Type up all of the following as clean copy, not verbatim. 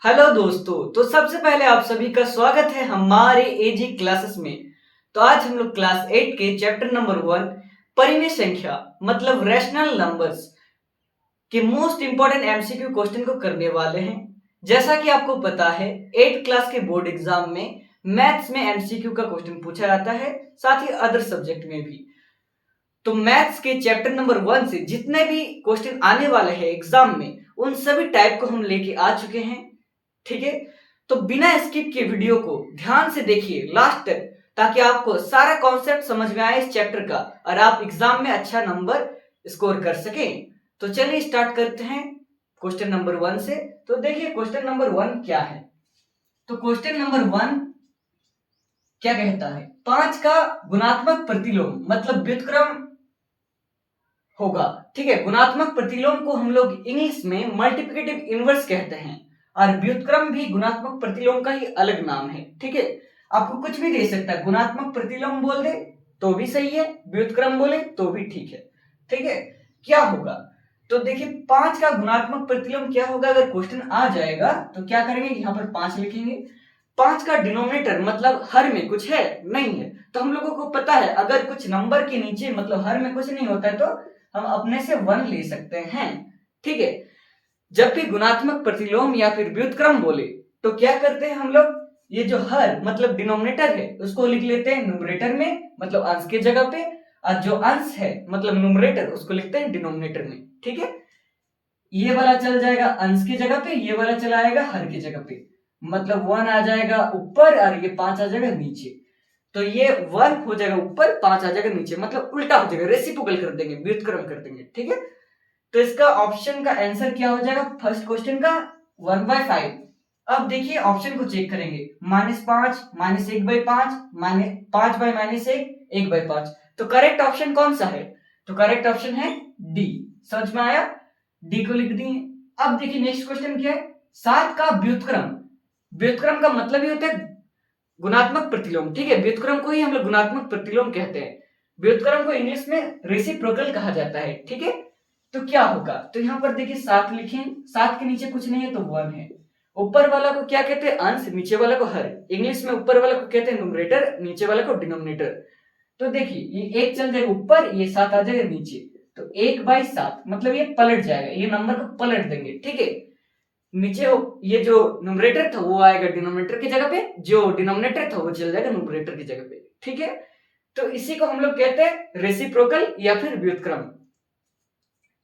Hello दोस्तों। तो सबसे पहले आप सभी का स्वागत है हमारे एजी क्लासेस में। तो आज हम लोग क्लास 8 के चैप्टर नंबर 1 परिमेय संख्या मतलब रैशनल नंबर्स के मोस्ट इंपॉर्टेंट एमसीक्यू क्वेश्चन को करने वाले हैं। जैसा कि आपको पता है 8 क्लास के बोर्ड एग्जाम में मैथ्स में एमसीक्यू का क्वेश्चन पूछा जाता है, साथ ही अदर सब्जेक्ट में भी। तो मैथ्स के चैप्टर नंबर 1 से जितने भी क्वेश्चन आने वाले हैं एग्जाम में, उन सभी टाइप को हम लेके आ चुके हैं। ठीक है, तो बिना स्किप के वीडियो को ध्यान से देखिए लास्ट तक, ताकि आपको सारा कॉन्सेप्ट समझ में आए इस चैप्टर का और आप एग्जाम में अच्छा नंबर स्कोर कर सकें। तो चलिए स्टार्ट करते हैं क्वेश्चन नंबर 1 से। तो देखिए क्वेश्चन नंबर 1 क्या है। तो क्वेश्चन नंबर 1 क्या कहता है, 5 का गुणात्मक प्रतिलोम मतलब व्युत्क्रम होगा। ठीक है, गुणात्मक प्रतिलोम को हम लोग इंग्लिश में मल्टीप्लिकेटिव इनवर्स कहते हैं और व्युत्क्रम भी गुणात्मक प्रतिलोम का ही अलग नाम है। ठीक है, आपको कुछ भी दे सकता है, गुणात्मक प्रतिलोम बोल दे तो भी सही है, व्युत्क्रम बोले तो भी ठीक है। ठीक है, क्या होगा तो देखिए 5 का गुणात्मक प्रतिलोम क्या होगा। अगर क्वेश्चन आ जाएगा तो क्या करेंगे, यहाँ पर 5 लिखेंगे। 5 का डिनोमिनेटर मतलब हर में कुछ है नहीं है, तो हम लोगों को पता है अगर कुछ नंबर के नीचे मतलब हर में कुछ नहीं होता है तो हम अपने से 1 ले सकते हैं। ठीक है, जब भी गुणात्मक प्रतिलोम या फिर व्युत्क्रम बोले तो क्या करते हैं हम लोग, ये जो हर मतलब डिनोमिनेटर है उसको लिख लेते हैं न्यूमरेटर में मतलब अंश के जगह पे, और जो अंश है मतलब न्यूमरेटर उसको लिखते हैं डिनोमिनेटर में। ठीक है, ये वाला चल जाएगा अंश की जगह पे, ये वाला चला आएगा हर की जगह पे, मतलब 1 आ जाएगा ऊपर और ये 5 आ जाएगा नीचे। तो ये 1 हो जाएगा ऊपर, 5 आ जाएगा नीचे, मतलब उल्टा हो जाएगा, रेसिप्रोकल कर देंगे, व्युत्क्रम कर देंगे। ठीक है, तो इसका ऑप्शन का आंसर क्या हो जाएगा फर्स्ट क्वेश्चन का 1/5। अब देखिए ऑप्शन को चेक करेंगे, -5 -1/5 -5/-1 1/5। तो करेक्ट ऑप्शन कौन सा है, तो करेक्ट ऑप्शन है डी। समझ में आया, डी को लिख दिए। अब देखिए नेक्स्ट क्वेश्चन क्या है, 7 का व्युत्क्रम। व्युत्क्रम का मतलब ही होता है गुणात्मक प्रतिलोम। ठीक है, व्युत्क्रम को ही हम लोग गुणात्मक प्रतिलोम कहते हैं। व्युत्क्रम को इंग्लिश में रेसिप्रोकल कहा जाता है। ठीक है, तो क्या होगा, तो यहाँ पर देखिए 7 लिखें, 7 के नीचे कुछ नहीं है तो 1 है। ऊपर वाला को क्या कहते हैं, अंश, नीचे वाला को हर। इंग्लिश में ऊपर वाला को कहते हैं न्यूमरेटर, नीचे वाला को डिनोमिनेटर। तो देखिए ये 1 चल जाएगा ऊपर, ये 7 आ जाएगा नीचे, तो 1/7 मतलब ये पलट जाएगा, ये नंबर को पलट देंगे। ठीक है, नीचे ये जो न्यूमरेटर था वो आएगा डिनोमिनेटर की जगह पे, जो डिनोमिनेटर था वो चल जाएगा न्यूमरेटर की जगह पे। ठीक है, तो इसी को हम लोग कहते हैं रेसिप्रोकल या फिर व्युत्क्रम।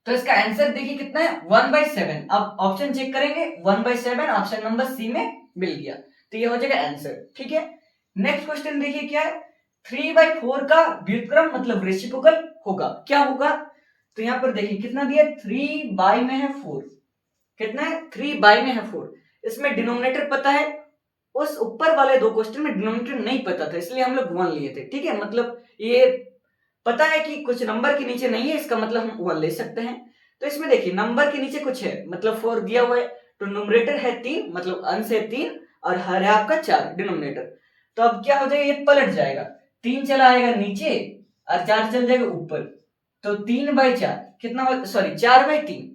तो इसका आंसर देखिए कितना है 1/7। अब ऑप्शन चेक करेंगे, 1/7 ऑप्शन नंबर सी में मिल गया, तो ये हो जाएगा आंसर। ठीक है, नेक्स्ट क्वेश्चन देखिए क्या है, 3/4 का व्युत्क्रम मतलब रेसिप्रोकल होगा, क्या होगा। तो यहाँ पर देखिए कितना दिया, 3 में है 4, कितना है 3 में है 4। इसमें डिनोमिनेटर पता है, उस ऊपर वाले दो क्वेश्चन में डिनोमिनेटर नहीं पता था, इसलिए हम लोग 1 लिए थे। ठीक है, मतलब ये पता है कि कुछ नंबर के नीचे नहीं है, इसका मतलब हम 1 ले सकते हैं। तो इसमें देखिए नंबर के नीचे कुछ है मतलब 4 दिया हुआ है, तो न्यूमरेटर है 3 मतलब अंश है 3 और हर है आपका 4 डिनोमिनेटर। तो अब क्या हो जाएगा, ये पलट जाएगा, 3 चला आएगा नीचे और 4 चल जाएगा ऊपर। तो 3/4 कितना हो, सॉरी 4/3,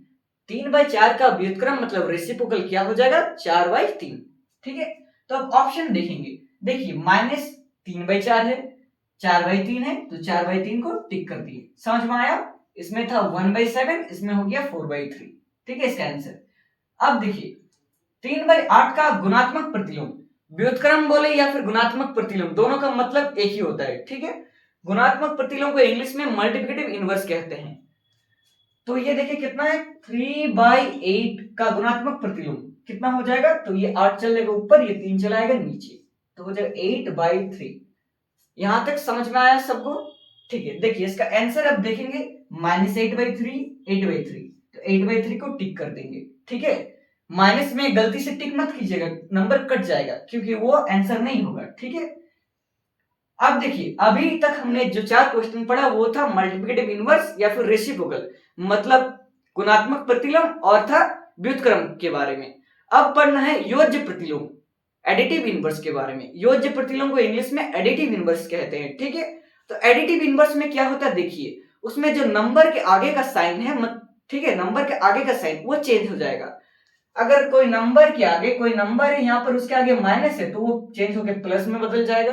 3/4 का व्युत्क्रम मतलब रेसिप्रोकल क्या हो जाएगा 4/3। ठीक है, तो अब ऑप्शन देखेंगे, देखिए -3/4 है, 4/3 है, तो 4/3 को टिक कर दिए। समझ में आया, इसमें था 1/7, इसमें हो गया 4/3। ठीक है इसका आंसर। अब देखिए 3/8 का गुणात्मक प्रतिलोम, व्युत्क्रम बोले या फिर गुणात्मक प्रतिलोम, दोनों का मतलब एक ही होता है। ठीक है, गुणात्मक प्रतिलोम को इंग्लिश में मल्टीप्लिकेटिव इनवर्स कहते हैं। तो ये देखिए कितना है, 3/8 का गुणात्मक प्रतिलोम कितना हो जाएगा, तो ये 8 चल जाएगा ऊपर, ये 3 चलाएगा नीचे, तो हो जाएगा 8/3। यहां तक समझ में आया सबको। ठीक है, देखिए इसका आंसर अब देखेंगे, -8/3 8/3, तो 8/3 को टिक कर देंगे। ठीक है, माइनस में गलती से टिक मत कीजिएगा, नंबर कट जाएगा क्योंकि वो आंसर नहीं होगा। ठीक है, अब देखिए अभी तक हमने जो 4 क्वेश्चन पढ़ा वो था मल्टीप्लिकेटिव इनवर्स या फिर रेसिप्रोकल मतलब गुणात्मक प्रतिलोम, और था व्युत्क्रम के बारे में। अब पढ़ना है योज्य प्रतिलोम, एडिटिव इनवर्स के बारे में। योज्य प्रतिलोम को इंग्लिश में एडिटिव इनवर्स कहते हैं। ठीक है, तो एडिटिव इनवर्स में क्या होता है, देखिए उसमें जो नंबर के आगे का साइन है ठीक है, नंबर के आगे का साइन वो चेंज हो जाएगा। अगर कोई नंबर के आगे कोई नंबर है यहाँ पर, उसके आगे माइनस है, तो वो चेंज होकर प्लस में बदल जाएगा।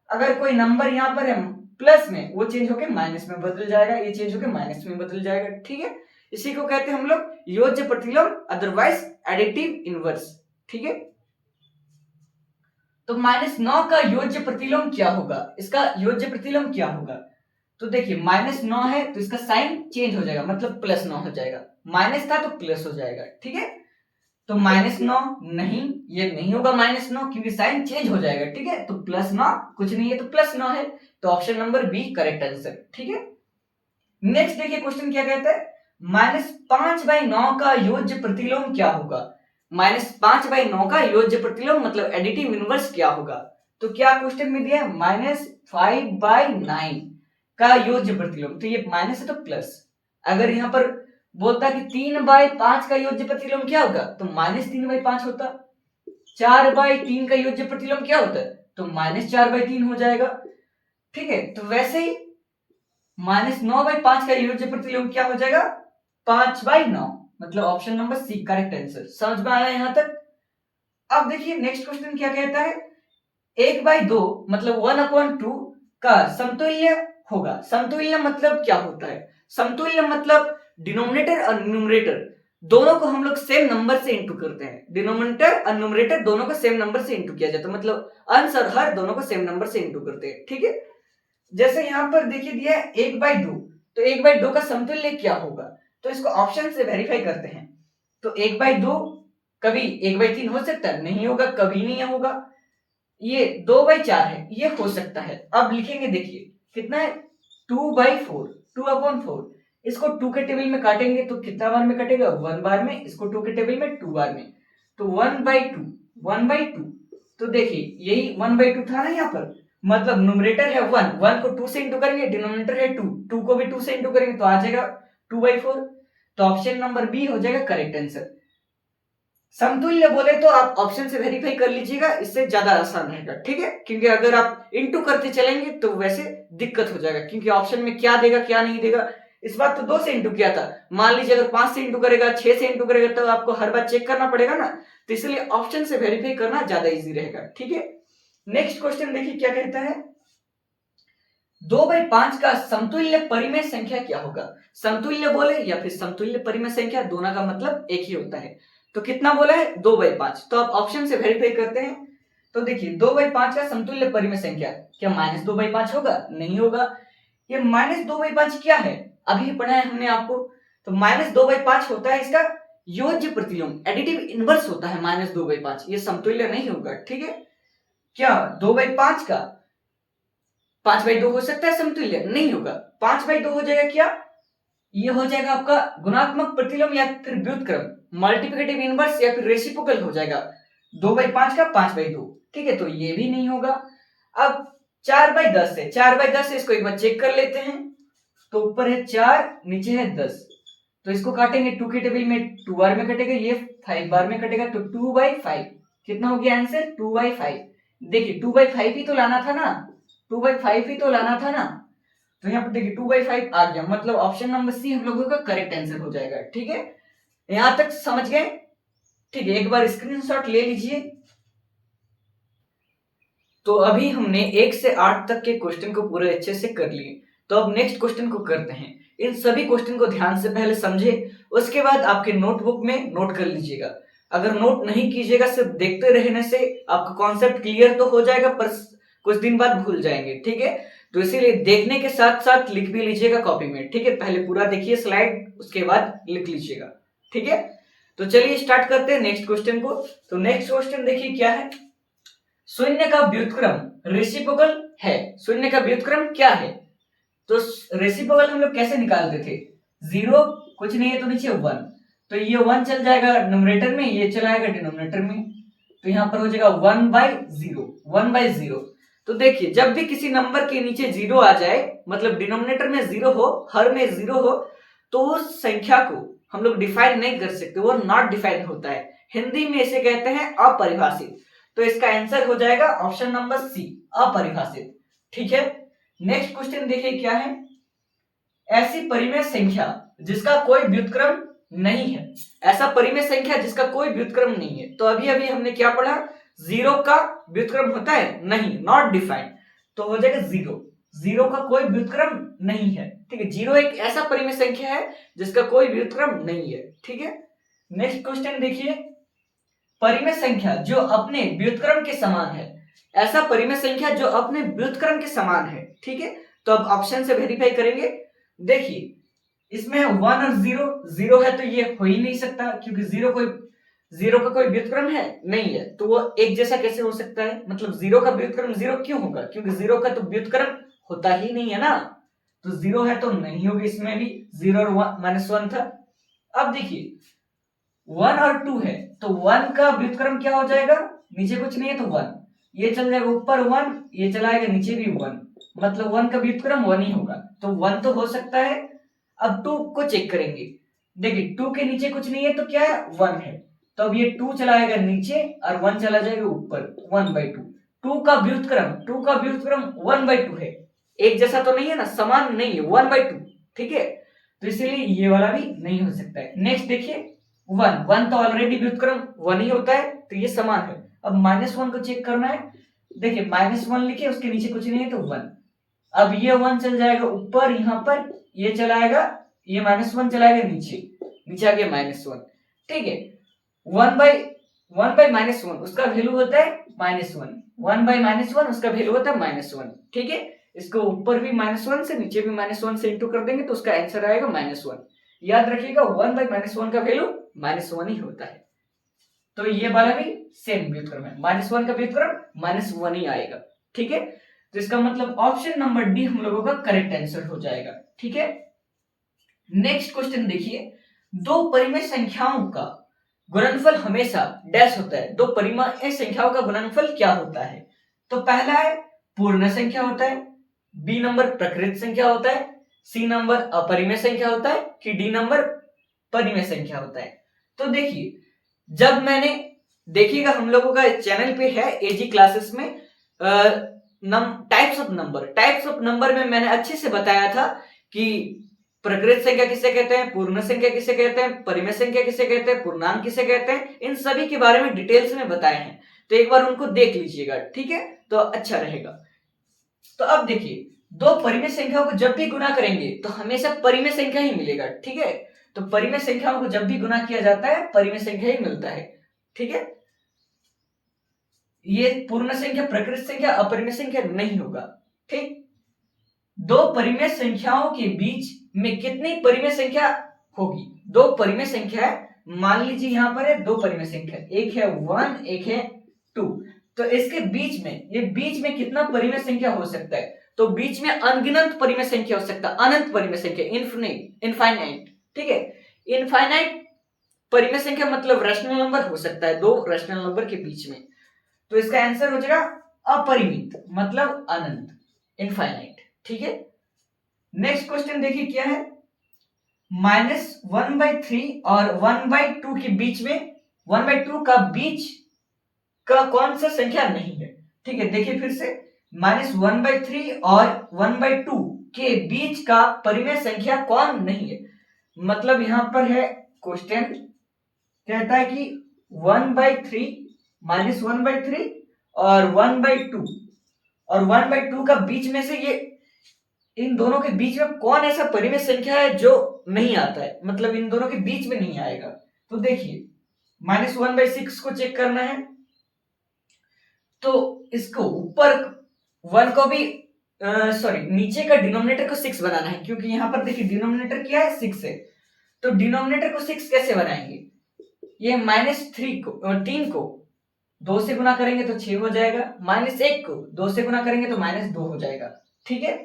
अगर कोई नंबर यहाँ पर है प्लस में, वो चेंज होकर माइनस में बदल जाएगा, ये चेंज होकर माइनस में बदल जाएगा। ठीक है, इसी को कहते हैं हम लोग योज्य प्रतिलोम, अदरवाइज एडिटिव इनवर्स। ठीक है, तो -9 का योज्य प्रतिलोम क्या होगा, इसका योज्य प्रतिलोम क्या होगा? तो देखिए -9 है तो इसका साइन चेंज हो जाएगा, मतलब +9 हो जाएगा। माइनस था तो प्लस हो जाएगा। ठीक है, तो -9 नहीं, ये नहीं होगा -9 क्योंकि साइन चेंज हो जाएगा। ठीक है, तो +9 कुछ नहीं है तो +9 है, तो option number B correct answer. ठीक है, नेक्स्ट देखिए क्वेश्चन क्या कहता है, -5/9 का योज्य प्रतिलोम क्या होगा? -5/9 का योज्य प्रतिलोम मतलब एडिटिव इनवर्स क्या होगा? तो क्या क्वेश्चन में दिया है, -5/9 का योज्य प्रतिलोम, तो ये माइनस है तो प्लस। अगर यहाँ पर बोलता कि 3/5 का योज्य प्रतिलोम क्या होगा, तो -3/5 होता। 4/3 का योज्य प्रतिलोम क्या होता है, तो -4/3 हो जाएगा। ठीक है, तो वैसे ही -9/5 का योज्य प्रतिलोम क्या हो जाएगा, 5/9, मतलब option number C correct answer. समझ में आया यहां तक? अब देखिए नेक्स्ट क्वेश्चन क्या कहता है, 1/2 मतलब 1/2 का समतुल्य होगा। समतुल्य मतलब क्या होता है? समतुल्य मतलब डिनोमिनेटर और न्यूमरेटर दोनों को हम लोग सेम नंबर से इंटू करते हैं। डिनोमिनेटर और न्यूमरेटर दोनों को सेम नंबर से इंटू किया जाता है, मतलब अंश और हर दोनों को सेम नंबर से इंटू करते हैं। ठीक है, जैसे यहां पर देखिए दिया है 1/2, तो 1/2 का समतुल्य क्या होगा? तो इसको ऑप्शन से वेरीफाई करते हैं। तो 1/2 कभी 1/3 हो सकता है, नहीं होगा, कभी नहीं होगा। ये 2/4 है, ये हो सकता है। अब लिखेंगे, देखिए कितना है, 2/4, 2/4। इसको 2 के टेबल में काटेंगे तो कितना बार में कटेगा, 1 बार में। इसको 2 के टेबल में 2 बार में, तो 1/2, 1/2। तो देखिए यही 1/2 था ना यहाँ पर, मतलब न्यूमरेटर है 1, 1 को 2 से इंटू करेंगे, डिनोमिनेटर है 2, 2 को भी 2 से इंटू करेंगे तो आ जाएगा 2/4। तो ऑप्शन नंबर बी हो जाएगा करेक्ट आंसर। समतुल्य बोले तो आप ऑप्शन से वेरीफाई कर लीजिएगा, इससे ज्यादा आसान रहेगा। ठीक है, क्योंकि अगर आप इनटू करते चलेंगे तो वैसे दिक्कत हो जाएगा, क्योंकि ऑप्शन में क्या देगा क्या नहीं देगा। इस बार तो 2 से इंटू किया था, मान लीजिए अगर 5 से इंटू करेगा, 6 से इंटू करेगा, तो आपको हर बार चेक करना पड़ेगा ना, तो इसलिए ऑप्शन से वेरीफाई करना ज्यादा इजी रहेगा। ठीक है, नेक्स्ट क्वेश्चन देखिए क्या कहता है, 2/5 का समतुल्य परिमेय संख्या क्या होगा? समतुल्य बोले या फिर समतुल्य परिमेय संख्या, दोनों का मतलब एक ही होता है। तो कितना बोला है, 2/5, तो आप ऑप्शन से वेरीफाई करते हैं। तो देखिए 2/5 का समतुल्य परिमेय संख्या, क्या -2/5 होगा? नहीं होगा। ये -2/5 क्या है, अभी पढ़ा है हमने आपको। तो -2/5 होता है इसका योज्य प्रतिलोम, एडिटिव इनवर्स होता है -2/5, ये समतुल्य नहीं होगा। ठीक है, क्या 2/5 का 5/2 हो सकता है समतुल्य? नहीं होगा। 5/2 हो जाएगा क्या, ये हो जाएगा आपका गुणात्मक प्रतिलोम या फिर व्युत्क्रम, मल्टीप्लिकेटिव इनवर्स या फिर रेसिप्रोकल हो जाएगा 2/5 का 5/2। ठीक है, तो ये भी नहीं होगा। अब 4/10 है, 4/10 है, इसको एक बार चेक कर लेते हैं। तो ऊपर है 4, नीचे है 10, तो इसको काटेंगे 2 के टेबल में 2 बार में कटेगा, ये 5 बार में कटेगा, तो 2/5 कितना हो गया आंसर, 2/5। देखिए 2/5 ही तो लाना था ना, 2/5 ही तो लाना था ना। तो यहाँ पर देखिए 2/5 आ गया, मतलब ऑप्शन नंबर सी हम लोगों का करेक्ट आंसर हो जाएगा। ठीक है, यहां तक समझ गए? ठीक है, एक बार स्क्रीनशॉट ले लीजिए। तो अभी हमने 1 से 8 तक के क्वेश्चन को पूरे अच्छे से कर लिए। तो अब नेक्स्ट क्वेश्चन को करते हैं। इन सभी क्वेश्चन को ध्यान से पहले समझे, उसके बाद आपके नोटबुक में नोट कर लीजिएगा। अगर नोट नहीं कीजिएगा, सिर्फ देखते रहने से आपका कॉन्सेप्ट क्लियर तो हो जाएगा, पर कुछ दिन बाद भूल जाएंगे। ठीक है, तो इसीलिए देखने के साथ साथ लिख भी लीजिएगा कॉपी में। ठीक है, पहले पूरा देखिए स्लाइड, उसके बाद लिख लीजिएगा। ठीक है, तो चलिए स्टार्ट करते हैं नेक्स्ट क्वेश्चन को। तो नेक्स्ट क्वेश्चन देखिए क्या है, शून्य का व्युत्क्रम रेसिप्रोकल है। शून्य का व्युत्क्रम क्या है? तो रेसिप्रोकल हम लोग कैसे निकालते थे, 0 कुछ नहीं है तो नीचे 1, तो ये 1 चल जाएगा न्यूमरेटर में, ये चला आएगा डिनोमिनेटर में, तो यहाँ पर हो जाएगा 1/0, 1/0। तो देखिए जब भी किसी नंबर के नीचे 0 आ जाए, मतलब डिनोमिनेटर में 0 हो, हर में 0 हो, तो उस संख्या को हम लोग डिफाइन नहीं कर सकते, वो नॉट डिफाइन होता है। हिंदी में इसे कहते हैं अपरिभाषित। तो इसका आंसर हो जाएगा ऑप्शन नंबर सी, अपरिभाषित। ठीक है, नेक्स्ट क्वेश्चन देखिए क्या है, ऐसी परिमेय संख्या जिसका कोई व्युत्क्रम नहीं है। ऐसा परिमेय संख्या जिसका कोई व्युत्क्रम नहीं है। तो अभी अभी हमने क्या पढ़ा, जीरो का व्युत्क्रम होता है, नहीं, नॉट डिफाइंड, तो हो जाएगा जीरो। जीरो का कोई व्युत्क्रम नहीं है, ठीक है। जीरो एक ऐसा परिमेय संख्या है जिसका कोई व्युत्क्रम नहीं है, ठीक है। नेक्स्ट क्वेश्चन देखिए, परिमेय संख्या जो अपने व्युत्क्रम के समान है, ऐसा परिमेय संख्या जो अपने व्युत्क्रम के समान है, ठीक है। तो अब ऑप्शन से वेरीफाई करेंगे। देखिए इसमें वन और जीरो, जीरो है तो ये हो ही नहीं सकता, क्योंकि जीरो का कोई व्युत्क्रम है नहीं है, तो वो एक जैसा कैसे हो सकता है, मतलब जीरो का व्युत्क्रम जीरो क्यों होगा, क्योंकि जीरो का तो व्युत्क्रम होता ही नहीं है ना, तो जीरो है तो नहीं होगी, इसमें भी जीरो और -1 था। अब देखिए वन और टू है, तो वन का व्युत्क्रम क्या हो जाएगा, नीचे कुछ नहीं है तो वन, ये चल जाएगा ऊपर वन, ये चलाएगा नीचे भी वन, मतलब वन का व्युत्क्रम वन ही होगा, तो वन तो हो सकता है। अब टू को चेक करेंगे, देखिए टू के नीचे कुछ नहीं है तो क्या है, वन है, तो अब ये टू चलाएगा नीचे और वन चला जाएगा ऊपर, 1/2। टू का व्युत्क्रम 1/2 है, एक जैसा तो नहीं है ना, समान नहीं है, 1/2, ठीक है। तो इसीलिए ये वाला भी नहीं हो सकता है। नेक्स्ट देखिए वन, वन तो ऑलरेडी व्युत्क्रम वन ही होता है, तो ये समान है। अब -1 को चेक करना है, देखिए -1 लिखे, उसके नीचे कुछ नहीं है तो वन, अब ये वन चल जाएगा ऊपर, यहाँ पर ये चलाएगा, ये -1 चलाएगा नीचे, नीचे आ गया -1, ठीक है। वन बाई -1 उसका वैल्यू होता है -1, 1/-1 उसका वैल्यू होता है -1, ठीक है। इसको ऊपर भी -1 से नीचे भी -1 से इंटू कर देंगे तो उसका आंसर आएगा -1। याद रखिएगा 1/-1 का वैल्यू -1 ही होता है। तो ये वाला भी सेम व्युत्क्रम है, -1 का व्युत्क्रम -1 ही आएगा, ठीक है। तो इसका मतलब ऑप्शन नंबर डी हम लोगों का करेक्ट आंसर हो जाएगा, ठीक है। नेक्स्ट क्वेश्चन देखिए, दो परिमेय संख्याओं का गुणनफल हमेशा डैश होता है, दो परिमेय संख्याओं का गुणनफल क्या होता है। तो पहला है पूर्ण संख्या होता है, बी नंबर प्रकृत संख्या होता है, सी नंबर अपरिमेय संख्या होता है, कि डी नंबर परिमेय संख्या होता है। तो देखिए जब मैंने, देखिएगा हम लोगों का चैनल पे है एजी क्लासेस में टाइप्स ऑफ नंबर में मैंने अच्छे से बताया था कि प्रकृत संख्या किसे कहते हैं, पूर्ण संख्या किसे कहते हैं, परिमेय संख्या किसे कहते हैं, पूर्णांक किसे कहते हैं, इन सभी के बारे में डिटेल्स में बताए हैं, तो एक बार उनको देख लीजिएगा, ठीक है, तो अच्छा रहेगा। तो अब देखिए दो परिमेय संख्याओं को जब भी गुना करेंगे तो हमेशा परिमेय संख्या ही मिलेगा, ठीक है। तो परिमेय संख्याओं को जब भी गुना किया जाता है परिमेय संख्या ही मिलता है, ठीक है। ये पूर्ण संख्या, प्रकृत संख्या, अपरिमेय संख्या नहीं होगा, ठीक। दो परिमेय संख्याओं के बीच में कितनी परिमेय संख्या होगी, दो परिमेय संख्या है, मान लीजिए यहां पर है दो परिमेय संख्या, एक है 1 एक है 2, तो इसके बीच में, ये बीच में कितना परिमेय संख्या हो सकता है, तो बीच में अनगिनत परिमेय संख्या हो सकता है, अनंत परिमेय संख्या, इनफाइनाइट, ठीक है। इनफाइनाइट परिमेय संख्या मतलब रैशनल नंबर हो सकता है दो रैशनल नंबर के बीच में, तो इसका आंसर हो जाएगा अपरिमित, मतलब अनंत, इनफाइनाइट, ठीक है। नेक्स्ट क्वेश्चन देखिए क्या है, -1/3 और 1/2 के बीच में, 1/2 का बीच का कौन सा संख्या नहीं है, ठीक है। देखिए फिर से, -1/3 और 1/2 के बीच का परिमेय संख्या कौन नहीं है, मतलब यहां पर है क्वेश्चन कहता है कि 1/3 -1/3 और 1/2, और 1/2 का बीच में से ये, इन दोनों के बीच में कौन ऐसा परिमेय संख्या है जो नहीं आता है, मतलब इन दोनों के बीच में नहीं आएगा। तो देखिए -1/6 को चेक करना है, तो इसको ऊपर वन को भी सॉरी नीचे का डिनोमिनेटर को 6 बनाना है, क्योंकि यहां पर देखिए डिनोमिनेटर क्या है, 6 है, तो डिनोमिनेटर को 6 कैसे बनाएंगे, ये -3 को 2 से गुना करेंगे तो 6 हो जाएगा, -1 को 2 से गुना करेंगे तो -2 हो जाएगा, ठीक है।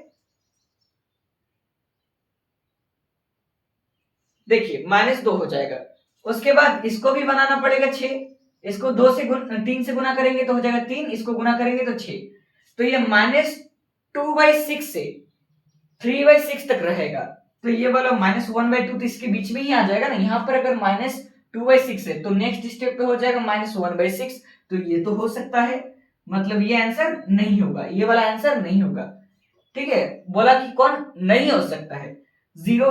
देखिए -2 हो जाएगा, उसके बाद इसको भी बनाना पड़ेगा 6, इसको 3 से गुना करेंगे तो हो जाएगा 3, इसको गुना करेंगे तो 6, तो ये -2/6 से 3/6 तक रहेगा, तो ये वाला -1/2 तो इसके बीच में ही आ जाएगा ना, यहाँ पर अगर -2/6 है तो नेक्स्ट स्टेप पे हो जाएगा -1/6, तो ये तो हो सकता है, मतलब ये आंसर नहीं होगा, ये वाला आंसर नहीं होगा, ठीक है। बोला कि कौन नहीं हो सकता है, जीरो।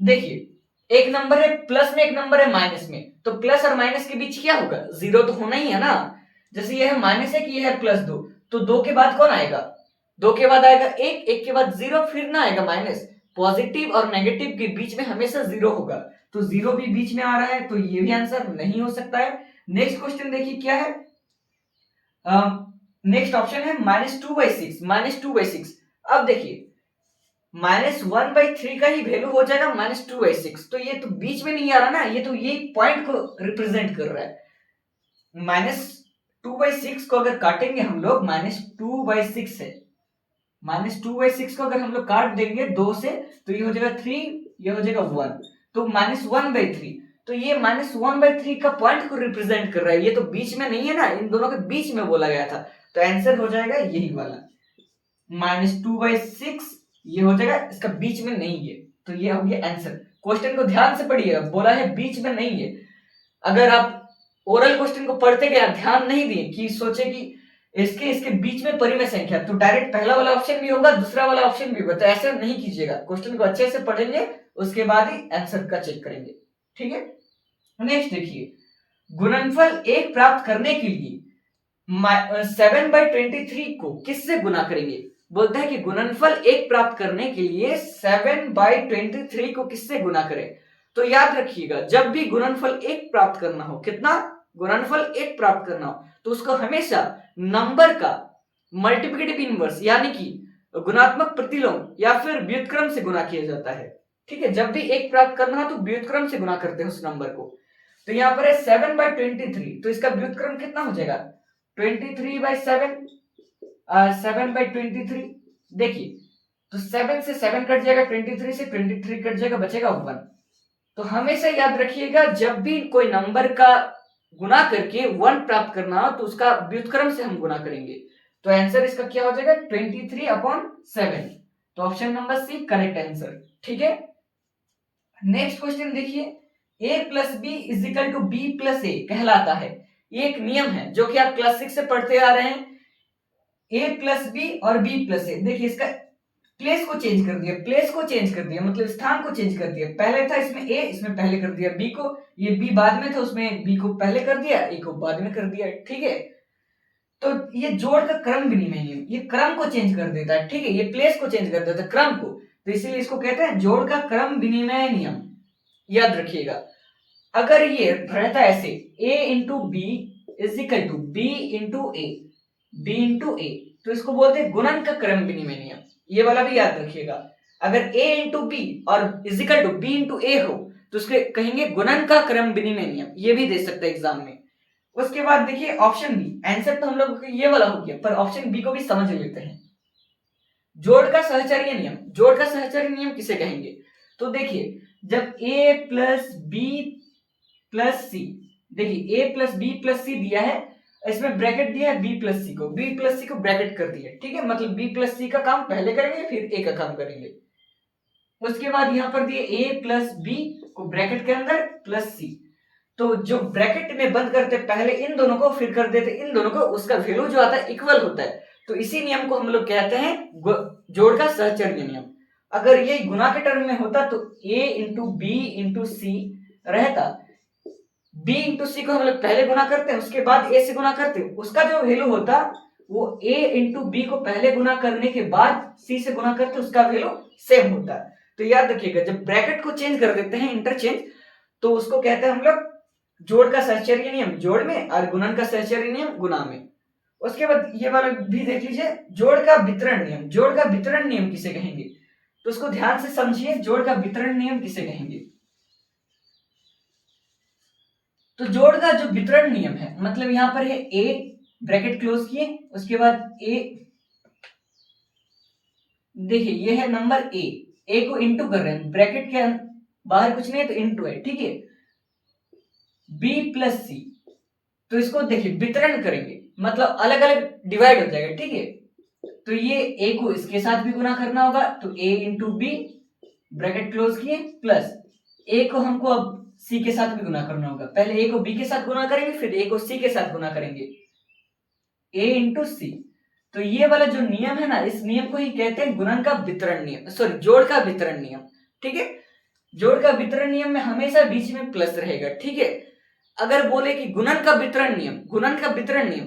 देखिए एक नंबर है प्लस में, एक नंबर है माइनस में, तो प्लस और माइनस के बीच क्या होगा, जीरो तो होना ही है ना। जैसे ये है माइनस है कि ये है +2, तो 2 के बाद कौन आएगा, 2 के बाद आएगा 1, 1 के बाद 0, फिर ना आएगा माइनस। पॉजिटिव और नेगेटिव के बीच में हमेशा 0 होगा, तो 0 भी बीच में आ रहा है, तो ये भी आंसर नहीं हो सकता है। नेक्स्ट क्वेश्चन देखिए क्या है, नेक्स्ट ऑप्शन है -2/6, -2/6। अब देखिए -1/3 का ही वैल्यू हो जाएगा -2/6, तो ये तो बीच में नहीं आ रहा ना, ये तो ये पॉइंट को रिप्रेजेंट कर रहा है। -2/6 को अगर काटेंगे हम लोग, -2/6 है, -2/6 को अगर हम लोग काट देंगे 2 से, तो ये हो जाएगा 3, ये हो जाएगा 1, तो -1/3, तो ये -1/3 का पॉइंट को रिप्रेजेंट कर रहा है, ये तो बीच में नहीं है ना, इन दोनों के बीच में बोला गया था, तो आंसर हो जाएगा यही वाला -2/6, ये हो जाएगा, इसका बीच में नहीं है, तो ये हो गया आंसर। क्वेश्चन को ध्यान से पढ़िए, बोला है बीच में नहीं है। अगर आप ओरल क्वेश्चन को पढ़ते गए ध्यान नहीं दिए कि सोचे कि इसके इसके बीच में परिमेय संख्या, तो डायरेक्ट पहला वाला ऑप्शन भी होगा, दूसरा वाला ऑप्शन भी होगा, तो ऐसे नहीं कीजिएगा, क्वेश्चन को अच्छे से पढ़ेंगे, उसके बाद ही आंसर का चेक करेंगे, ठीक है। नेक्स्ट देखिए, गुणनफल 1 प्राप्त करने के लिए 7/23 को किससे गुना करेंगे। बोलते हैं कि गुणनफल 1 प्राप्त करने के लिए 7/23 को किससे गुना करें। तो याद रखिएगा, जब भी गुणनफल 1 प्राप्त करना हो, कितना, गुणनफल 1 प्राप्त करना हो, तो उसको हमेशा नंबर का मल्टीप्लिकेटिव इनवर्स यानी कि गुणात्मक प्रतिलोम या फिर व्युत्क्रम से गुना किया जाता है, ठीक है। जब भी 1 प्राप्त करना हो तो व्युत्क्रम से गुना करते हैं उस नंबर को। तो यहाँ पर है 7/23, तो इसका व्युत्क्रम कितना हो जाएगा, 23/7, 7/23। देखिए, तो 7 से 7 कट जाएगा, 23 से 23 कट जाएगा, बचेगा 1। तो हमेशा याद रखिएगा, जब भी कोई नंबर का गुना करके 1 प्राप्त करना हो तो उसका व्युत्क्रम से हम गुना करेंगे, तो आंसर इसका क्या हो जाएगा, 23/7। तो option number C correct answer, ठीक है। नेक्स्ट क्वेश्चन देखिए, a + b = b + a कहलाता है। ये एक नियम है जो कि आप क्लास 6 से पढ़ते आ रहे हैं। a + b और b + a, देखिए इसका प्लेस को चेंज कर दिया, प्लेस को चेंज कर दिया, मतलब स्थान को चेंज कर दिया। पहले था इसमें a, इसमें पहले कर दिया b को, ये b बाद में था, उसमें b को पहले कर दिया, a को बाद में कर दिया, ठीक है। तो ये जोड़ का क्रम विनिमय नियम, ये क्रम को चेंज कर देता है, ठीक है, ये प्लेस को चेंज कर देता है, क्रम को, तो इसीलिए इसको कहते हैं जोड़ का क्रम विनिमय नियम। याद रखिएगा, अगर ये रहता ऐसे a into B = b into A, b into A, तो इसको बोलते हैं गुणन का क्रम विनिमय नियम। ये वाला भी याद रखिएगा, अगर a इंटू बी और = b इंटू ए हो तो उसके कहेंगे गुणन का क्रम विनिमय नियम, ये भी दे सकते हैं एग्जाम में। उसके बाद देखिए ऑप्शन बी, आंसर तो हम लोग ये वाला हो गया, पर ऑप्शन बी को भी समझ लेते हैं। जोड़ का सहचर्य नियम, जोड़ का सहचर्य नियम किसे कहेंगे, तो देखिए जब a + b + c, देखिए a + b + c दिया है, इसमें ब्रैकेट दिया है b + c को, b + c को ब्रैकेट कर दिया, ठीक है, मतलब b + c का काम पहले करेंगे फिर a का काम करेंगे। उसके बाद यहाँ पर दिए a + b को ब्रैकेट के अंदर +c, तो जो ब्रैकेट में बंद करते पहले इन दोनों को फिर कर देते इन दोनों को, उसका वैल्यू जो आता है इक्वल होता है, तो इसी नियम को हम लोग कहते हैं जोड़ का सहचर्य नियम। अगर ये गुना के टर्म में होता तो a इंटू बी इंटू सी रहता, b इंटू सी को हम लोग पहले गुना करते हैं, उसके बाद a से गुना करते हैं, उसका जो वैल्यू होता वो a इंटू बी को पहले गुना करने के बाद c से गुना करते, उसका वैल्यू सेम होता है। तो याद रखिएगा, जब ब्रैकेट को चेंज कर देते हैं इंटरचेंज, तो उसको कहते हैं हम लोग जोड़ का सहचर्य नियम जोड़ में और गुणन का सहचर्य नियम गुना में। उसके बाद ये वाला भी देख लीजिए, जोड़ का वितरण नियम, जोड़ का वितरण नियम किसे कहेंगे, तो उसको ध्यान से समझिए, जोड़ का वितरण नियम किसे कहेंगे। तो जोड़ का जो वितरण नियम है, मतलब यहां पर है a ब्रैकेट क्लोज किए, उसके बाद a, देखिए ये है नंबर a को इंटू कर रहे हैं, ब्रैकेट के बाहर कुछ नहीं है तो इंटू है, ठीक है, b + c, तो इसको देखिए वितरण करेंगे, मतलब अलग अलग डिवाइड हो जाएगा, ठीक है। तो ये a को इसके साथ भी गुना करना होगा, तो a into b bracket close किए प्लस a को हमको अब c के साथ भी गुना करना होगा, पहले a को b के साथ गुना करेंगे फिर a को c के साथ गुना करेंगे, a इंटू सी। तो ये वाला जो नियम है ना, इस नियम को ही कहते हैं गुणन का वितरण नियम, सॉरी जोड़ का वितरण नियम, ठीक है। जोड़ का वितरण नियम में हमेशा बीच में प्लस रहेगा, ठीक है। अगर बोले कि गुणन का वितरण नियम,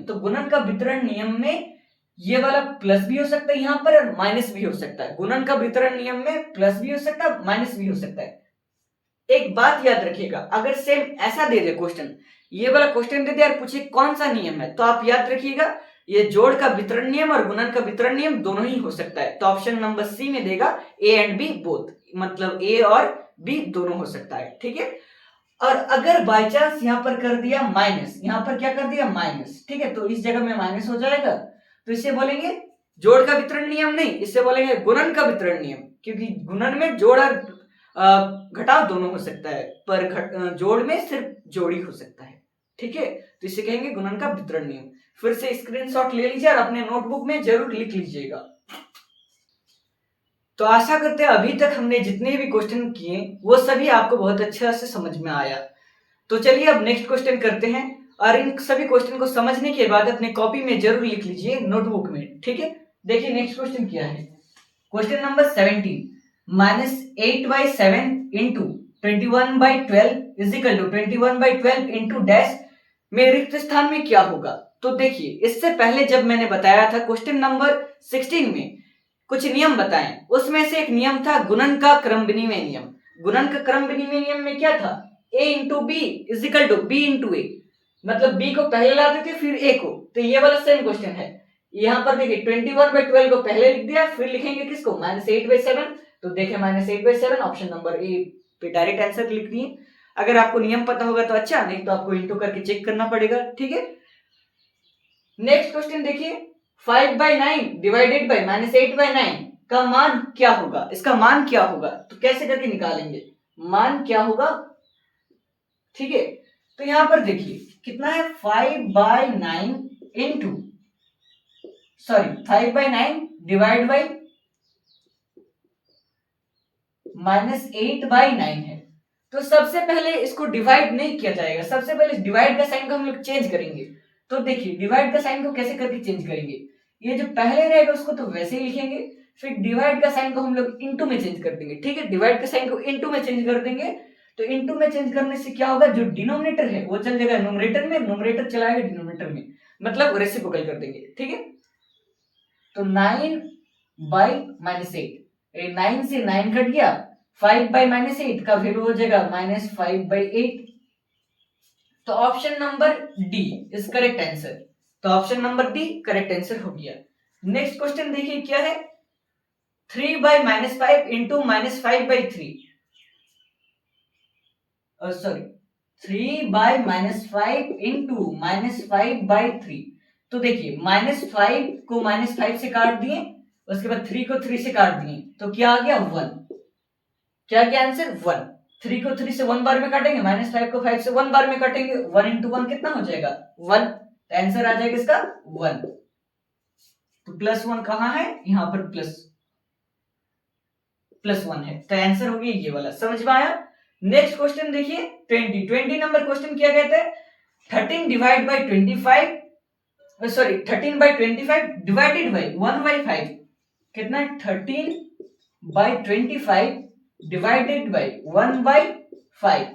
तो गुणन का वितरण नियम में ये वाला प्लस भी हो सकता है यहाँ पर और माइनस भी हो सकता है। गुणन का वितरण नियम में प्लस भी हो सकता है, माइनस भी हो सकता है। एक बात याद रखिएगा, अगर सेम ऐसा दे दे क्वेश्चन, ये वाला क्वेश्चन दे दे और पूछे कौन सा नियम है, तो आप याद रखिएगा ये जोड़ का वितरण नियम और गुणन का वितरण नियम दोनों ही हो सकता है। तो ऑप्शन नंबर सी में देगा ए एंड बी बोथ, मतलब ए और बी दोनों हो सकता है, ठीक है। और अगर बाय चांस यहां पर कर दिया माइनस, यहां पर क्या कर दिया माइनस, ठीक है, तो इस जगह में माइनस हो जाएगा, तो इसे बोलेंगे जोड़ का वितरण नियम नहीं, इसे बोलेंगे गुणन का वितरण नियम, क्योंकि गुणन में जोड़ और घटाव दोनों हो सकता है, पर जोड़ में सिर्फ जोड़ी हो सकता है, ठीक है। तो इसे कहेंगे गुणन का वितरण नियम। फिर से स्क्रीनशॉट ले लीजिए और अपने नोटबुक में जरूर लिख लीजिएगा। तो आशा करते हैं अभी तक हमने जितने भी क्वेश्चन किए वो सभी आपको बहुत अच्छे से समझ में आया। तो चलिए अब नेक्स्ट क्वेश्चन करते हैं, और इन सभी क्वेश्चन को समझने के बाद अपने कॉपी में जरूर लिख लीजिए, नोटबुक में, ठीक है। देखिए नेक्स्ट क्वेश्चन क्या है। Question number 17, -8/7 into 21/12 is equal to 21/12 into dash में रिक्त स्थान में क्या होगा। तो देखिए इससे पहले जब मैंने बताया था क्वेश्चन नंबर 16 में कुछ नियम बताएं, उसमें से एक नियम था गुणन का क्रम विनिमय नियम। गुणन का क्रम विनिमय नियम में क्या था, a into B is equal to B into A, मतलब b को पहले लाते थे फिर a को। तो ये वाला सेम क्वेश्चन है। यहाँ पर देखिए 21/12 को पहले लिख दिया, फिर लिखेंगे किसको, -8/7। तो देखें -8/7, ऑप्शन नंबर ए पे डायरेक्ट आंसर लिख दिए। अगर आपको नियम पता होगा तो अच्छा, नहीं तो आपको इंटू करके चेक करना पड़ेगा, ठीक है। नेक्स्ट क्वेश्चन देखिए, 5/9 डिवाइडेड बाय -8/9 का मान क्या होगा, इसका मान क्या होगा, तो कैसे करके निकालेंगे, मान क्या होगा, ठीक है। तो यहां पर देखिए कितना है, 5/9 इंटू 5/9 डिवाइड बाई -8/9 है। तो सबसे पहले इसको डिवाइड नहीं किया जाएगा, सबसे पहले डिवाइड का साइन को हम लोग चेंज करेंगे। तो देखिए डिवाइड का साइन को कैसे करके चेंज करेंगे, ये जो पहले रहेगा उसको तो वैसे ही लिखेंगे, फिर डिवाइड का साइन को हम लोग इनटू में चेंज कर देंगे, ठीक है। डिवाइड का साइन को इनटू में चेंज कर देंगे, तो इनटू में चेंज करने से क्या होगा, जो डिनोमिनेटर है वो चल जाएगा न्यूमरेटर में, न्यूमरेटर चलाएगा डिनोमिनेटर में, मतलब रेसिप्रोकल कर देंगे, ठीक है। तो 9/-8, 9 से 9 कट गया, 5/-8 का वैल्यू हो जाएगा -5/8। तो option number D is correct answer. तो option number D correct answer हो गया। नेक्स्ट क्वेश्चन देखिए क्या है, 3/-5 इंटू -5/3, सॉरी 3/-5 इंटू -5/3। तो देखिए -5 को -5 से काट दिए, उसके बाद 3 को 3 से काट दिए, तो क्या आ गया 1। क्या क्या आंसर 1। 3 को 3 से 1 बार में काटेंगे, -5 को 5 से 1 बार में काटेंगे, 1 इंटू 1 कितना हो जाएगा 1। तो आंसर आ जाएगा इसका 1। तो +1 कहाँ है, यहाँ पर +1 है, तो आंसर हो गया ये वाला। समझ में आया। नेक्स्ट क्वेश्चन देखिए 20 नंबर क्वेश्चन क्या कहता है, 13 डिवाइड बाई 25 13/25 डिवाइडेड बाई 1/5 कितना है, 13/25 डिवाइडेड बाई 1/5।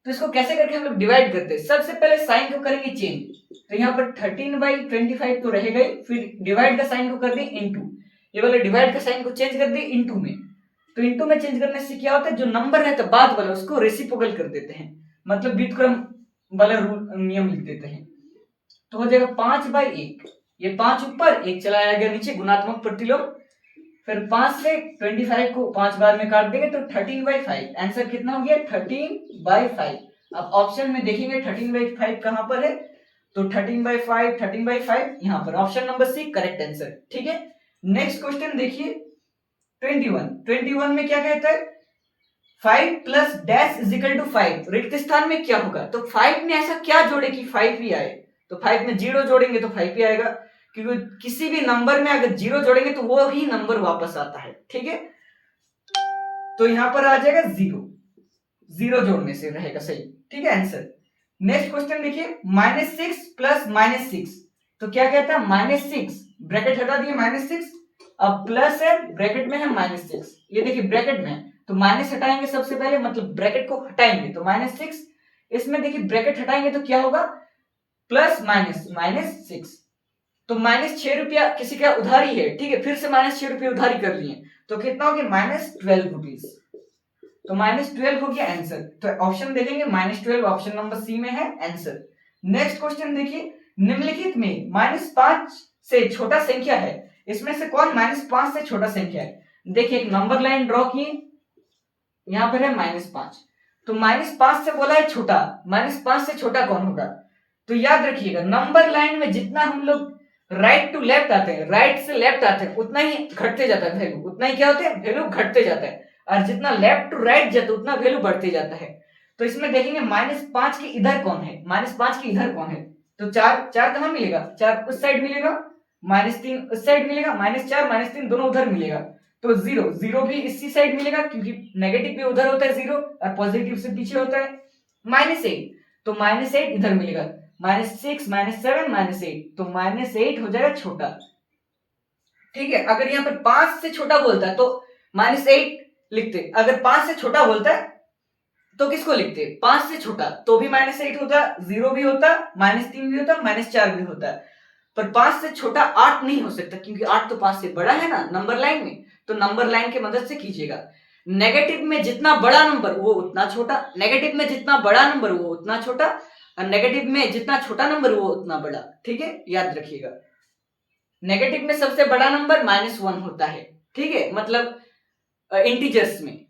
तो इसको कैसे करके हम लोग डिवाइड करते हैं, सबसे पहले साइन को करेंगे चेंज। तो यहाँ पर 13/25 तो रहेगा ही, फिर डिवाइड का साइन को कर दिए इनटू, ये वाला डिवाइड का साइन को चेंज कर दिए इनटू में। तो इनटू में चेंज करने से क्या होता है, जो नंबर रहता है बाद वाला उसको रेसिप्रोकल कर देते हैं, मतलब व्युत्क्रम वाला रूल नियम लिख देते हैं। तो हो जाएगा 5/1, ये 5 ऊपर 1 चलाया गया नीचे, गुणात्मक प्रतिलोम। फिर 5 से 25 को 5 बार में काट देंगे तो 13/5, आंसर कितना हो गया 13/5। अब ऑप्शन में देखेंगे 13/5 कहां पर है, तो 13/5 यहां पर, option number C correct answer, ठीक है। नेक्स्ट क्वेश्चन देखिए 21 में क्या कहता है, 5 plus dash is equal to 5, रिक्त स्थान में क्या होगा। तो 5 में ऐसा क्या जोड़े कि 5 ही आए, तो 5 में 0 जोड़ेंगे तो 5 ही आएगा, क्योंकि किसी भी नंबर में अगर 0 जोड़ेंगे तो वो ही नंबर वापस आता है, ठीक है। तो यहां पर आ जाएगा 0 जोड़ने से रहेगा सही, ठीक है आंसर। नेक्स्ट क्वेश्चन देखिए -6 प्लस -6, तो क्या कहता है -6, ब्रैकेट हटा दिए -6, अब प्लस है ब्रैकेट में है -6, ये देखिए ब्रैकेट में तो माइनस हटाएंगे सबसे पहले, मतलब ब्रैकेट को हटाएंगे तो -6। इसमें देखिए ब्रैकेट हटाएंगे तो क्या होगा, प्लस माइनस -6। तो -6 रुपया किसी का उधारी है, ठीक है, फिर से -6 रुपये उधारी कर लिए, तो कितना हो गया, -12 रुपीज। तो -12 हो गया आंसर। तो ऑप्शन देखेंगे -12 ऑप्शन नंबर सी में है आंसर। नेक्स्ट क्वेश्चन देखिए, निम्नलिखित में -5 से छोटा संख्या है, इसमें से कौन -5 से छोटा संख्या है। देखिए एक नंबर लाइन ड्रॉ किए, यहां पर है -5, तो -5 से बोला है छोटा, -5 से छोटा कौन होगा। तो याद रखिएगा नंबर लाइन में जितना हम लोग राइट टू लेफ्ट आते हैं, राइट से लेफ्ट आते हैं, उतना ही घटते जाता है वैल्यू, उतना ही क्या होते हैं, वैल्यू घटते जाता है, और जितना लेफ्ट टू राइट जाता है उतना वैल्यू बढ़ते जाता है। तो इसमें देखेंगे -5 के इधर कौन है, -5 के इधर कौन है, तो 4 कहां मिलेगा, 4 उस साइड मिलेगा, -3 उस साइड मिलेगा, -4 -3 दोनों उधर मिलेगा, तो 0 भी इसी साइड मिलेगा, क्योंकि नेगेटिव भी उधर होता है 0 और पॉजिटिव से पीछे होता है। -8, तो -8 इधर मिलेगा, -6 -7 -8, तो -8 हो जाएगा छोटा, ठीक है। अगर यहाँ पर 5 से छोटा बोलता है तो -8 लिखते, अगर 5 से छोटा बोलता है तो किसको लिखते, 5 से छोटा, तो भी -8 होता, 0 भी होता, -3 भी होता, -4 भी होता है, पर 5 से छोटा 8 नहीं हो सकता, क्योंकि 8 तो 5 से बड़ा है ना नंबर लाइन में। तो नंबर लाइन की मदद से कीजिएगा, नेगेटिव में जितना बड़ा नंबर वो उतना छोटा, नेगेटिव में जितना बड़ा नंबर वो उतना छोटा, और नेगेटिव में जितना छोटा नंबर वो उतना बड़ा, ठीक है, याद रखिएगा। नेगेटिव में सबसे बड़ा नंबर -1 होता है, ठीक है, मतलब इंटीजर्स में।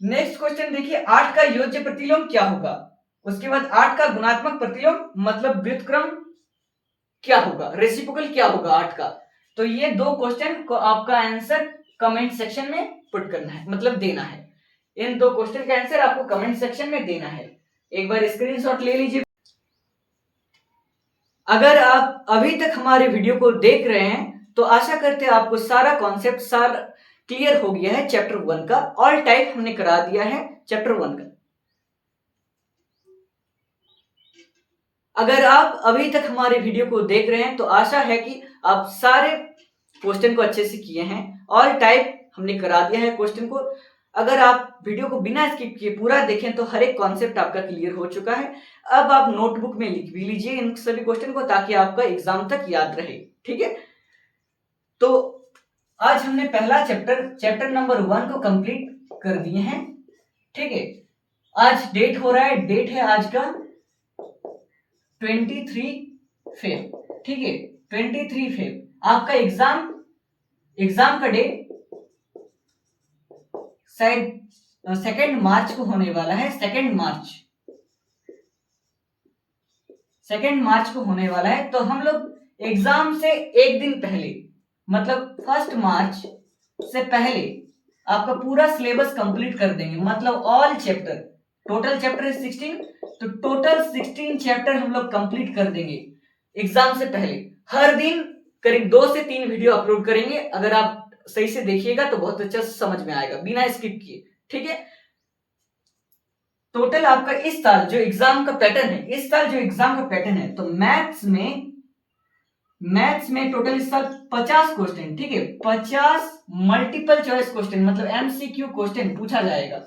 नेक्स्ट क्वेश्चन देखिए, 8 का योज्य प्रतिलोम क्या होगा, उसके बाद 8 का गुणात्मक प्रतिलोम मतलब व्युत्क्रम क्या होगा, रेसिप्रोकल क्या होगा 8 का। तो ये दो क्वेश्चन को आपका आंसर कमेंट सेक्शन में पुट करना है, मतलब देना है। इन दो क्वेश्चन का आंसर आपको कमेंट सेक्शन में देना है, एक बार स्क्रीनशॉट ले लीजिए। अगर आप अभी तक हमारे वीडियो को देख रहे हैं तो आशा करते हैं आपको सारा कॉन्सेप्ट सारा क्लियर हो गया है। चैप्टर 1 का ऑल टाइप हमने करा दिया है चैप्टर 1 का। अगर आप अभी तक हमारे वीडियो को देख रहे हैं तो आशा है कि आप सारे क्वेश्चन को अच्छे से किए हैं। ऑल टाइप हमने करा दिया है क्वेश्चन को। अगर आप वीडियो को बिना स्किप किए पूरा देखें तो हर एक कॉन्सेप्ट आपका क्लियर हो चुका है। अब आप नोटबुक में लिख भी लीजिए इन सभी क्वेश्चन को, ताकि आपका एग्जाम तक याद रहे, ठीक है। तो आज हमने पहला चैप्टर नंबर 1 को कंप्लीट कर दिए हैं, ठीक है। आज डेट हो रहा है, डेट है आज का 23 फेब, ठीक है, 23 फेब। आपका एग्जाम का डेट शायद 2 मार्च को होने वाला है, 2 मार्च को होने वाला है। तो हम लोग एग्जाम से एक दिन पहले, मतलब 1 मार्च से पहले आपका पूरा सिलेबस कंप्लीट कर देंगे, मतलब ऑल चैप्टर, टोटल चैप्टर 16, तो टोटल 16 चैप्टर हम लोग कंप्लीट कर देंगे एग्जाम से पहले। हर दिन करीब 2 से 3 वीडियो अपलोड करेंगे। अगर आप सही से देखिएगा तो बहुत अच्छा समझ में आएगा बिना स्किप किए, ठीक है। टोटल आपका इस साल जो एग्जाम का पैटर्न है, तो मैथ्स में टोटल इस साल 50 क्वेश्चन, ठीक है, 50 मल्टीपल चॉइस क्वेश्चन, मतलब एमसीक्यू क्वेश्चन पूछा जाएगा,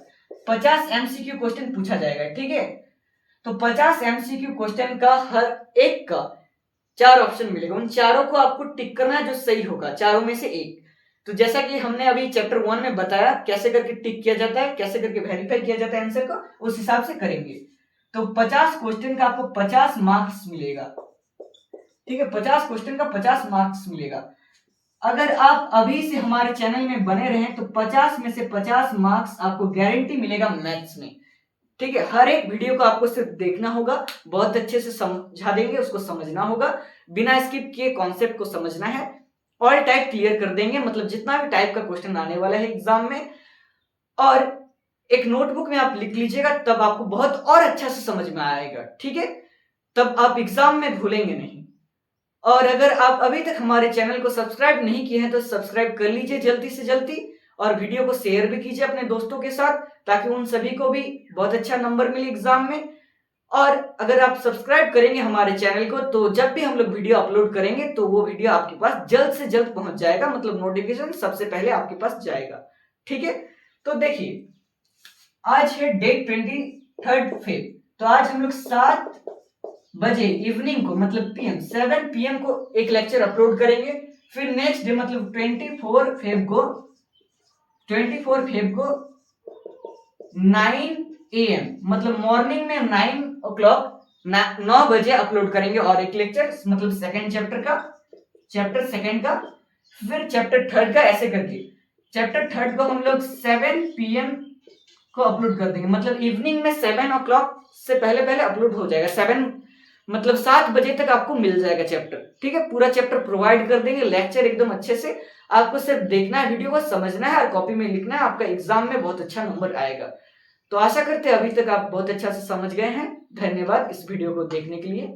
50 एमसीक्यू क्वेश्चन पूछा जाएगा, ठीक है। तो 50 एमसीक्यू क्वेश्चन का हर एक का 4 ऑप्शन मिलेगा, उन चारों को आपको टिक करना है जो सही होगा, चारों में से एक। तो जैसा कि हमने अभी चैप्टर 1 में बताया कैसे करके टिक किया जाता है, कैसे करके वेरीफाई किया जाता है आंसर को, उस हिसाब से करेंगे। तो 50 क्वेश्चन का आपको 50 मार्क्स मिलेगा, ठीक है, 50 क्वेश्चन का 50 मार्क्स मिलेगा। अगर आप अभी से हमारे चैनल में बने रहें तो 50 में से 50 मार्क्स आपको गारंटी मिलेगा मैथ्स में, ठीक है। हर एक वीडियो को आपको सिर्फ देखना होगा, बहुत अच्छे से समझा देंगे, उसको समझना होगा, बिना स्किप किए कॉन्सेप्ट को समझना है। ऑल टाइप क्लियर कर देंगे, मतलब जितना भी टाइप का क्वेश्चन आने वाला है एग्जाम में, और एक नोटबुक में आप लिख लीजिएगा, तब आपको बहुत और अच्छा से समझ में आएगा, ठीक है, तब आप एग्जाम में भूलेंगे नहीं। और अगर आप अभी तक हमारे चैनल को सब्सक्राइब नहीं किए हैं तो सब्सक्राइब कर लीजिए जल्दी से जल्दी, और वीडियो को शेयर भी कीजिए अपने दोस्तों के साथ, ताकि उन सभी को भी बहुत अच्छा नंबर मिले एग्जाम में। और अगर आप सब्सक्राइब करेंगे हमारे चैनल को तो जब भी हम लोग वीडियो अपलोड करेंगे तो वो वीडियो आपके पास जल्द से जल्द पहुंच जाएगा, मतलब नोटिफिकेशन सबसे पहले आपके पास जाएगा, ठीक है, तो देखिए आज है डेट 23 फेब, तो आज हम लोग 7 बजे इवनिंग को मतलब पीएम 7 PM को एक लेक्चर अपलोड करेंगे। फिर नेक्स्ट डे मतलब 24 फेब को 9 AM मतलब मॉर्निंग में 9 बजे अपलोड करेंगे और एक लेक्चर मतलब सेकंड चैप्टर सेकंड का, फिर चैप्टर थर्ड का, ऐसे करके चैप्टर थर्ड को हम लोग 7 PM को अपलोड कर देंगे। मतलब इवनिंग में 7 o'clock से पहले पहले अपलोड हो जाएगा। 7 बजे तक आपको मिल जाएगा चैप्टर। ठीक है, पूरा चैप्टर प्रोवाइड कर देंगे, लेक्चर एकदम अच्छे से। आपको सिर्फ देखना है, वीडियो को समझना है और कॉपी में लिखना है, आपका एग्जाम में बहुत अच्छा नंबर आएगा। तो आशा करते हैं अभी तक आप बहुत अच्छा से समझ गए हैं। धन्यवाद इस वीडियो को देखने के लिए।